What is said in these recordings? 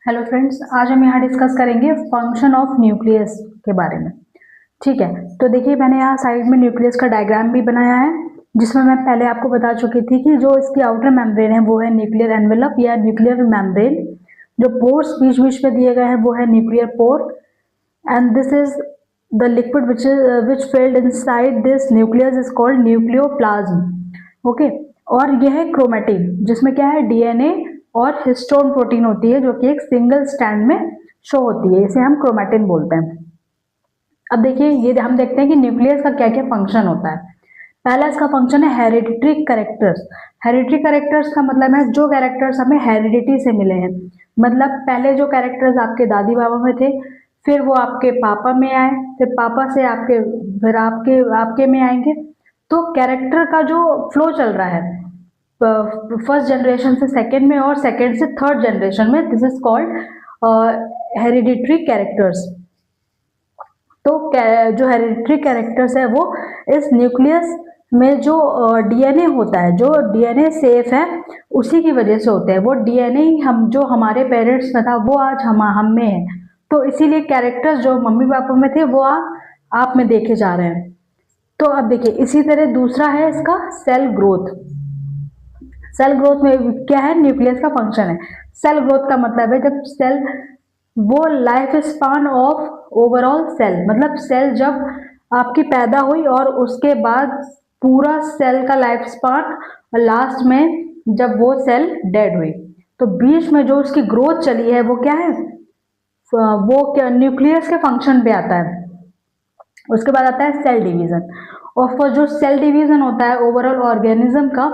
Hello friends, आज हम यहाँ डिस्कस करेंगे फंक्शन ऑफ न्यूक्लियस के बारे में। ठीक है, तो देखिए मैंने यहाँ साइड में न्यूक्लियस का डायग्राम भी बनाया है, जिसमें मैं पहले आपको बता चुकी थी कि जो इसकी आउटर मेम्ब्रेन है वो है न्यूक्लियर एनवेलप या न्यूक्लियर मेम्ब्रेन। जो पोर्स बीच बीच में दिए गए हैं वो है nuclear pore, and this is the liquid which field inside this nucleus is called nucleoplasm. Okay, और यह है क्रोमेटिन, जिसमें क्या है डीएनए और हिस्टोन प्रोटीन होती है, जो कि एक सिंगल स्टैंड में शो होती है। इसे हम क्रोमेटिन बोलते हैं। अब देखिए, ये हम देखते हैं कि न्यूक्लियस का क्या क्या फंक्शन होता है। पहला इसका फंक्शन है हेरिडिटरी कैरेक्टर्स। हेरिडिटरी कैरेक्टर्स का मतलब है जो कैरेक्टर्स हमें हेरिडिटी से मिले हैं। मतलब पहले जो कैरेक्टर्स आपके दादी बाबा में थे, फिर वो आपके पापा में आए, फिर पापा से आपके, फिर आपके आपके में आएंगे। तो कैरेक्टर का जो फ्लो चल रहा है फर्स्ट जनरेशन से सेकंड में और सेकंड से थर्ड जनरेशन में, this is called hereditary characters. तो जो हेरिडिटरी कैरेक्टर्स है वो इस न्यूक्लियस में जो डीएनए होता है, जो डीएनए सेफ है, उसी की वजह से होते हैं। वो डीएनए हम जो हमारे पेरेंट्स में था वो आज हम में है। तो इसीलिए कैरेक्टर्स जो मम्मी पापा में थे वो आप में देखे जा रहे हैं। तो अब देखिए, इसी तरह दूसरा है इसका सेल ग्रोथ। सेल ग्रोथ में क्या है, न्यूक्लियस का फंक्शन है। सेल ग्रोथ का मतलब है जब सेल, वो life span of overall cell, मतलब सेल जब आपकी पैदा हुई और उसके बाद पूरा सेल का लाइफ स्पान, और लास्ट में जब वो सेल डेड हुई, तो बीच में जो उसकी ग्रोथ चली है वो क्या है, वो क्या न्यूक्लियस के फंक्शन पे आता है। उसके बाद आता है सेल डिवीजन। और जो सेल डिवीजन होता है ओवरऑल ऑर्गेनिज्म का,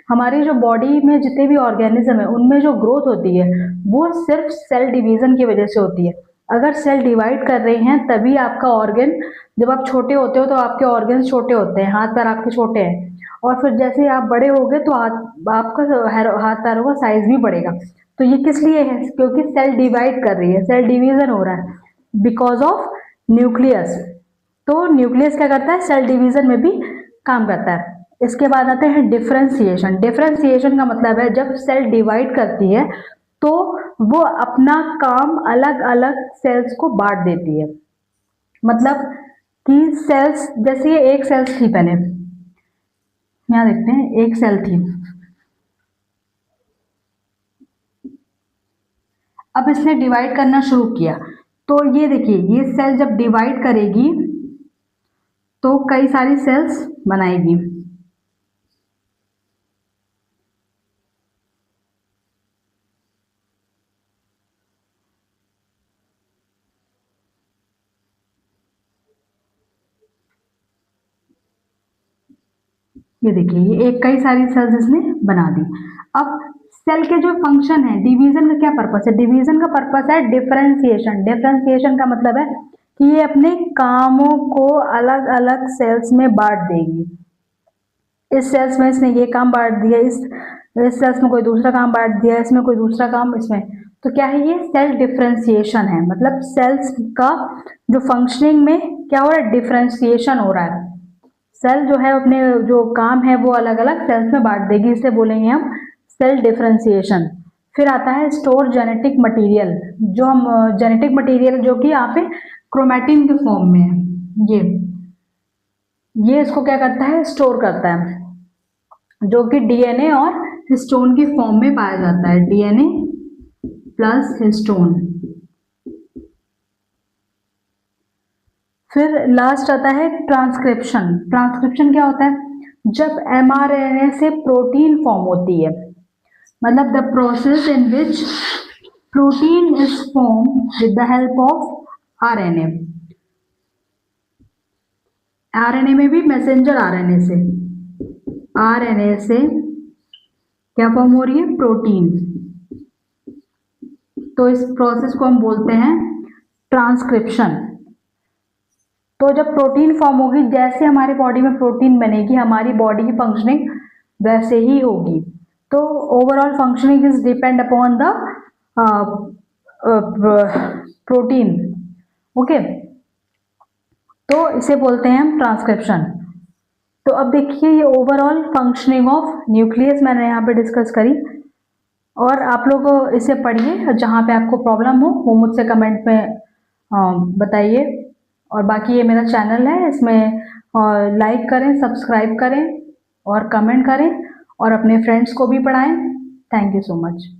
हमारी जो बॉडी में जितने भी ऑर्गेनिज्म है उनमें जो ग्रोथ होती है वो सिर्फ सेल डिवीजन की वजह से होती है। अगर सेल डिवाइड कर रहे हैं तभी आपका ऑर्गन, जब आप छोटे होते हो तो आपके ऑर्गन छोटे होते हैं, हाथ पैर आपके छोटे हैं, और फिर जैसे आप बड़े हो गए तो आपका हाथ पैरों का साइज भी बढ़ेगा। तो ये किस लिए है, क्योंकि सेल डिवाइड कर रही है, सेल डिवीजन हो रहा है बिकॉज ऑफ न्यूक्लियस। तो न्यूक्लियस क्या करता है, सेल डिवीजन में भी काम करता है। इसके बाद आते हैं डिफरेंशिएशन। डिफरेंशिएशन का मतलब है जब सेल डिवाइड करती है तो वो अपना काम अलग अलग सेल्स को बांट देती है। मतलब कि सेल्स, जैसे ये एक सेल्स थी पहले, यहाँ देखते हैं एक सेल थी, अब इसने डिवाइड करना शुरू किया। तो ये देखिए, ये सेल जब डिवाइड करेगी तो कई सारी सेल्स बनाएगी। ये देखिए, ये एक कई सारी सेल्स इसने बना दी। अब सेल के जो फंक्शन है, डिवीजन का क्या पर्पस है, डिवीजन का पर्पस है डिफरेंशिएशन। डिफरेंशिएशन का मतलब है कि ये अपने कामों को अलग अलग सेल्स में बांट देगी। इस सेल्स में इसने ये काम बांट दिया, इस सेल्स में कोई दूसरा काम बांट दिया, इसमें कोई दूसरा काम, इसमें। तो क्या है, ये सेल डिफरेंशिएशन है। मतलब सेल्स का जो फंक्शनिंग में क्या हो रहा है, डिफरेंशिएशन हो रहा है। सेल जो है अपने जो काम है वो अलग अलग सेल्स में बांट देगी, इसे बोलेंगे हम सेल डिफरेंशिएशन। फिर आता है स्टोर जेनेटिक मटेरियल। जो हम जेनेटिक मटेरियल जो कि यहाँ पे क्रोमेटिन के फॉर्म में है, ये इसको क्या करता है, स्टोर करता है, जो कि डीएनए और हिस्टोन की फॉर्म में पाया जाता है, डीएनए प्लस हिस्टोन। फिर लास्ट आता है ट्रांसक्रिप्शन। ट्रांसक्रिप्शन क्या होता है, जब एमआरएनए से प्रोटीन फॉर्म होती है, मतलब the process in which protein is form with the help of RNA. RNA में भी मैसेंजर आरएनए से क्या फॉर्म हो रही है, प्रोटीन। तो इस प्रोसेस को हम बोलते हैं ट्रांसक्रिप्शन। तो जब प्रोटीन फॉर्म होगी, जैसे हमारी बॉडी में प्रोटीन बनेगी, हमारी बॉडी की फंक्शनिंग वैसे ही होगी। तो overall functioning is depend upon the protein. Okay, तो इसे बोलते हैं हम ट्रांसक्रिप्शन। तो अब देखिए, ये ओवरऑल फंक्शनिंग ऑफ न्यूक्लियस मैंने यहाँ पे डिस्कस करी। और आप लोग इसे पढ़िए, जहाँ पे आपको प्रॉब्लम हो वो मुझसे कमेंट में बताइए। और बाकी ये मेरा चैनल है, इसमें लाइक करें, सब्सक्राइब करें और कमेंट करें और अपने फ्रेंड्स को भी पढ़ाएं। Thank you so much.